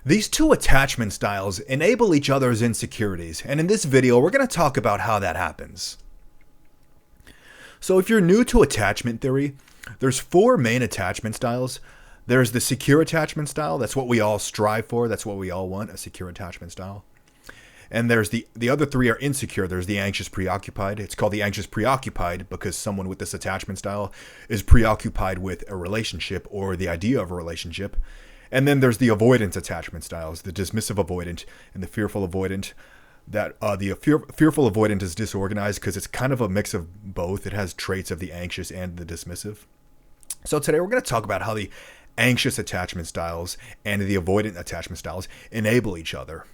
These two attachment styles enable each other's insecurities, and in this video, we're going to talk about how that happens. So if you're new to attachment theory, there's four main attachment styles. There's the secure attachment style. That's what we all strive for. That's what we all want, a secure attachment style. And there's the other three are insecure. There's the anxious preoccupied. It's called the anxious preoccupied because someone with this attachment style is preoccupied with a relationship or the idea of a relationship. And then there's the avoidant attachment styles, the dismissive avoidant and the fearful avoidant. That the fearful avoidant is disorganized because it's kind of a mix of both. It has traits of the anxious and the dismissive. So today we're going to talk about how the anxious attachment styles and the avoidant attachment styles enable each other.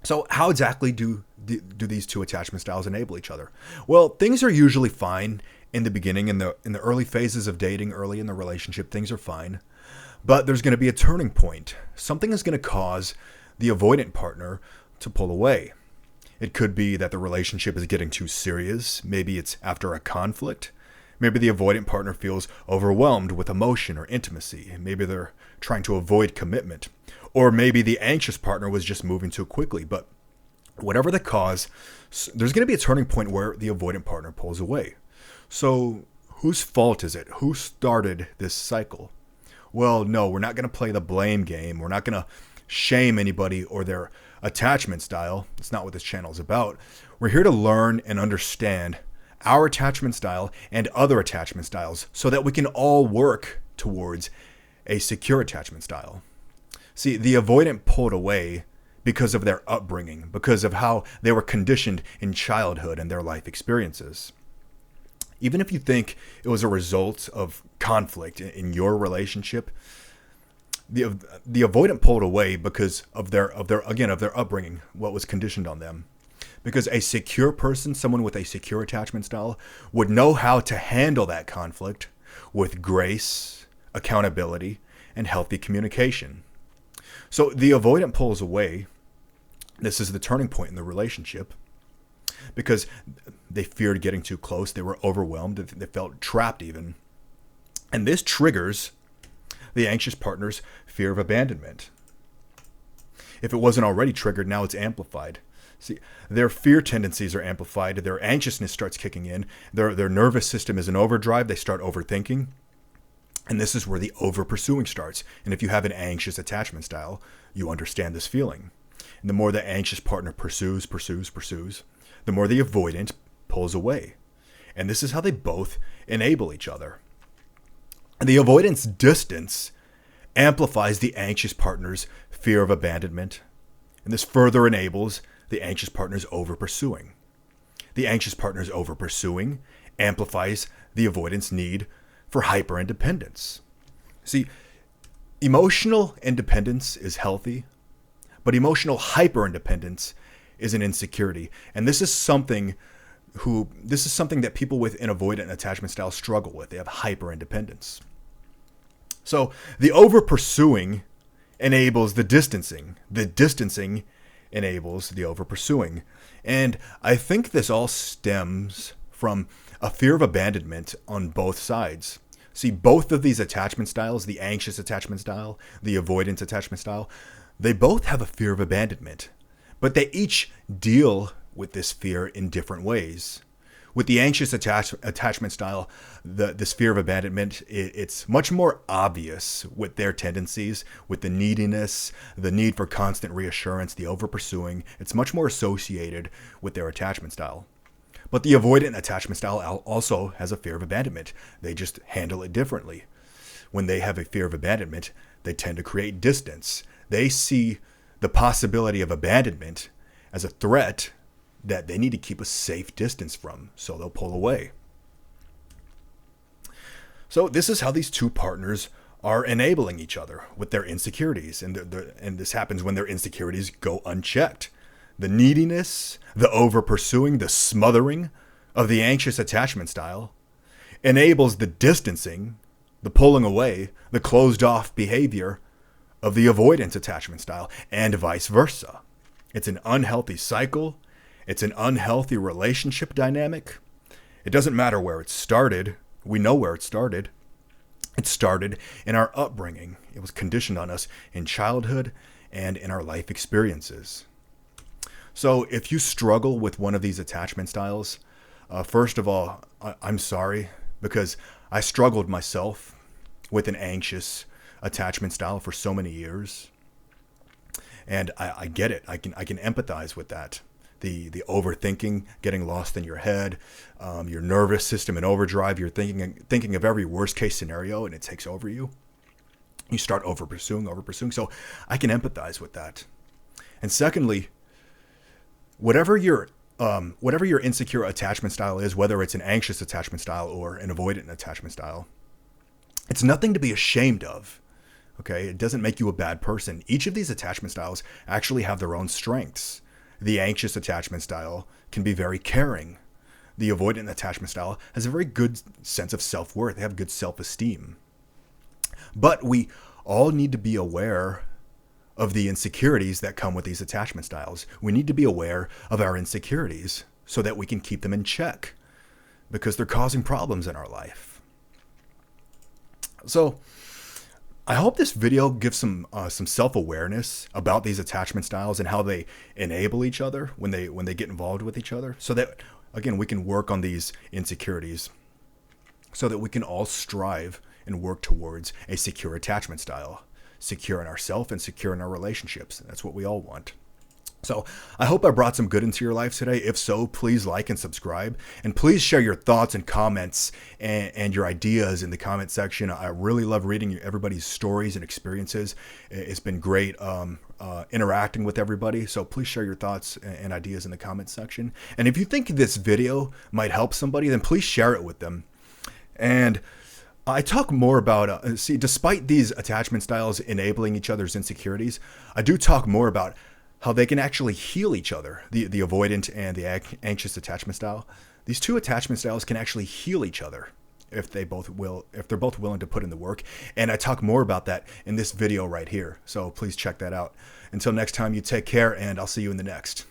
So how exactly do these two attachment styles enable each other? Well, things are usually fine in the beginning, in the early phases of dating, early in the relationship, things are fine. But there's going to be a turning point. Something is going to cause the avoidant partner to pull away. It could be that the relationship is getting too serious. Maybe it's after a conflict. Maybe the avoidant partner feels overwhelmed with emotion or intimacy. Maybe they're trying to avoid commitment. Or maybe the anxious partner was just moving too quickly. But whatever the cause, there's going to be a turning point where the avoidant partner pulls away. So whose fault is it? Who started this cycle? Well, no, we're not going to play the blame game. We're not going to shame anybody or their attachment style. It's not what this channel is about. We're here to learn and understand our attachment style and other attachment styles so that we can all work towards a secure attachment style. See, the avoidant pulled away because of their upbringing, because of how they were conditioned in childhood and their life experiences. Even if you think it was a result of conflict in your relationship, the avoidant pulled away because of their upbringing, what was conditioned on them. Because a secure person, someone with a secure attachment style, would know how to handle that conflict with grace, accountability, and healthy communication. So the avoidant pulls away. This is the turning point in the relationship. Because they feared getting too close. They were overwhelmed. They felt trapped even. And this triggers the anxious partner's fear of abandonment. If it wasn't already triggered, now it's amplified. See, their fear tendencies are amplified. Their anxiousness starts kicking in. Their nervous system is in overdrive. They start overthinking. And this is where the over-pursuing starts. And if you have an anxious attachment style, you understand this feeling. And the more the anxious partner pursues, the more the avoidant pulls away. And this is how they both enable each other. And the avoidance distance amplifies the anxious partner's fear of abandonment. And this further enables the anxious partner's over-pursuing. The anxious partner's over-pursuing amplifies the avoidance need for hyper-independence. See, emotional independence is healthy, but emotional hyper-independence is an insecurity. And this is something that people with an avoidant attachment style struggle with. They have hyper-independence. So the over-pursuing enables the distancing. The distancing enables the over-pursuing. And I think this all stems from a fear of abandonment on both sides. See, both of these attachment styles, the anxious attachment style, the avoidant attachment style, they both have a fear of abandonment. But they each deal with this fear in different ways. With the anxious attachment style, this fear of abandonment, it's much more obvious with their tendencies, with the neediness, the need for constant reassurance, the over-pursuing. It's much more associated with their attachment style. But the avoidant attachment style also has a fear of abandonment. They just handle it differently. When they have a fear of abandonment, they tend to create distance. They see the possibility of abandonment as a threat that they need to keep a safe distance from, so they'll pull away. So this is how these two partners are enabling each other with their insecurities, and this happens when their insecurities go unchecked. The neediness, the over-pursuing, the smothering of the anxious attachment style enables the distancing, the pulling away, the closed-off behavior of the avoidance attachment style, and vice versa. It's an unhealthy cycle. It's an unhealthy relationship dynamic. It doesn't matter where it started. We know where it started. It started in our upbringing. It was conditioned on us in childhood and in our life experiences. So if you struggle with one of these attachment styles, first of all, I'm sorry, because I struggled myself with an anxious attachment style for so many years. And I get it. I can empathize with that. The overthinking, getting lost in your head, your nervous system in overdrive. You're thinking of every worst case scenario, and it takes over you. You start over pursuing. So I can empathize with that. And secondly, whatever your insecure attachment style is, whether it's an anxious attachment style or an avoidant attachment style, it's nothing to be ashamed of. Okay, it doesn't make you a bad person. Each of these attachment styles actually have their own strengths. The anxious attachment style can be very caring. The avoidant attachment style has a very good sense of self-worth. They have good self-esteem. But we all need to be aware of the insecurities that come with these attachment styles. We need to be aware of our insecurities so that we can keep them in check, because they're causing problems in our life. So I hope this video gives some self-awareness about these attachment styles and how they enable each other when they get involved with each other, so that, again, we can work on these insecurities so that we can all strive and work towards a secure attachment style, secure in ourselves and secure in our relationships. That's what we all want. So I hope I brought some good into your life today. If so, please like and subscribe, and please share your thoughts and comments and your ideas in the comment section. I really love reading everybody's stories and experiences. It's been great interacting with everybody. So please share your thoughts and ideas in the comment section. And if you think this video might help somebody, then please share it with them. And I talk more about, despite these attachment styles enabling each other's insecurities, I do talk more about how they can actually heal each other. The avoidant and the anxious attachment style. These two attachment styles can actually heal each other if they're both willing to put in the work. And I talk more about that in this video right here. So please check that out. Until next time, you take care, and I'll see you in the next.